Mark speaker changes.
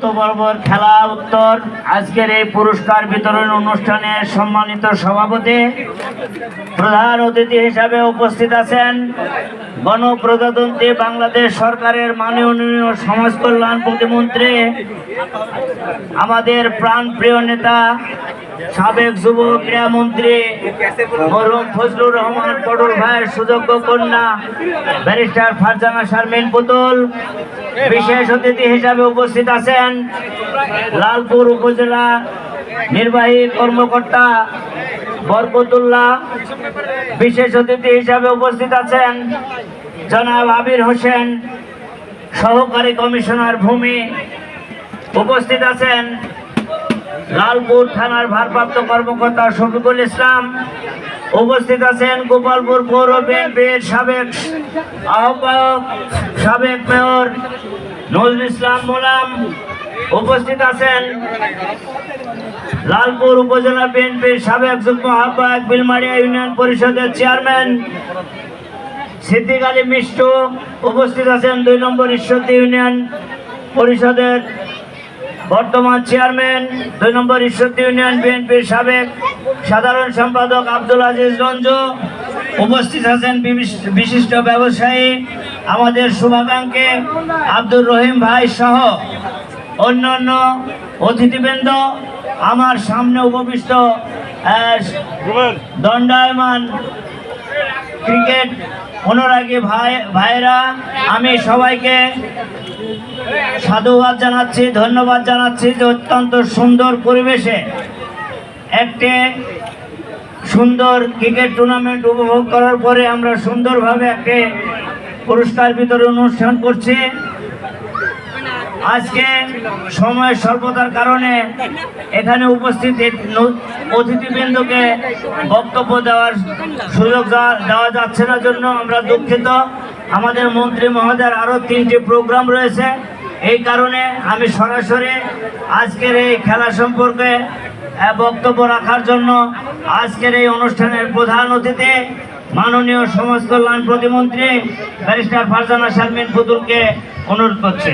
Speaker 1: বরাবর খেলা উত্তর আজকের এই পুরস্কার বিতরণ অনুষ্ঠানে সম্মানিত সভাপতি প্রধান অতিথি হিসাবে উপস্থিত আছেন গণপ্রজাতন্ত্রী বাংলাদেশ সরকারের মাননীয় সমাজ কল্যাণ প্রতিমন্ত্রী আমাদের প্রাণপ্রিয় নেতা সাবেক যুব ক্রীড়ামন্ত্রী মরহুম ফজলুর রহমান পটল ভাইয়ের সুযোগ্য কন্যা ব্যারিস্টার ফারজানা শারমিন পুতুল। বিশেষ অতিথি হিসাবে উপস্থিত আছেন লালপুর উপজেলা নির্বাহী কর্মকর্তা বরকতুল্লাহ। বিশেষ অতিথি হিসাবে উপস্থিত আছেন জনাব আবির হোসেন সহকারী কমিশনার ভূমি। উপস্থিত আছেন লালপুর থানার ভারপ্রাপ্ত কর্মকর্তা শফিকুল ইসলাম। উপস্থিত আছেন গোপালপুর পৌর বিএনপির সাবেক আহ্বায়ক সাবেক মেয়র নজরুল ইসলাম মোলাম। উপস্থিত আছেন লালপুর উপজেলা বিএনপির সাবেক যুগ্ম আহ্বায়ক বিলমারিয়া ইউনিয়ন পরিষদের চেয়ারম্যান সিদ্দিক আলী মিষ্টু। উপস্থিত আছেন 2 নম্বর ঈশ্বরদী ইউনিয়ন পরিষদের বর্তমান চেয়ারম্যান 2 নম্বর ঈশ্বরদী ইউনিয়ন বিএনপির সাবেক সাধারণ সম্পাদক আব্দুল আজিজ রঞ্জু। উপস্থিত আছেন বিশিষ্ট ব্যবসায়ী আমাদের শুভাকাঙ্ক্ষী আব্দুর রহিম ভাই সহ অন্যান্য অতিথিবৃন্দ। আমার সামনে উপবিষ্ট দণ্ডায়মান ক্রিকেট অনুরাগী ভাইরা, আমি সবাইকে সাধুবাদ জানাচ্ছি, ধন্যবাদ জানাচ্ছি যে অত্যন্ত সুন্দর পরিবেশে একটি সুন্দর ক্রিকেট টুর্নামেন্ট উপভোগ করার পরে আমরা সুন্দরভাবে একটি পুরস্কার বিতরণ অনুষ্ঠান করছি। আজকে সময়ের স্বল্পতার কারণে এখানে উপস্থিত অতিথিবৃন্দকে বক্তব্য দেওয়ার সুযোগ দেওয়া যাচ্ছে না জন্য আমরা দুঃখিত। আমাদের মন্ত্রী মহোদয়ের আরও 3টি প্রোগ্রাম রয়েছে, এই কারণে আমি সরাসরি আজকের এই খেলা সম্পর্কে বক্তব্য রাখার জন্য আজকের এই অনুষ্ঠানের প্রধান অতিথি মাননীয় সমাজ কল্যাণ প্রতিমন্ত্রী ব্যারিস্টার ফারজানা শারমিন পুতুলকে অনুরোধ করছি।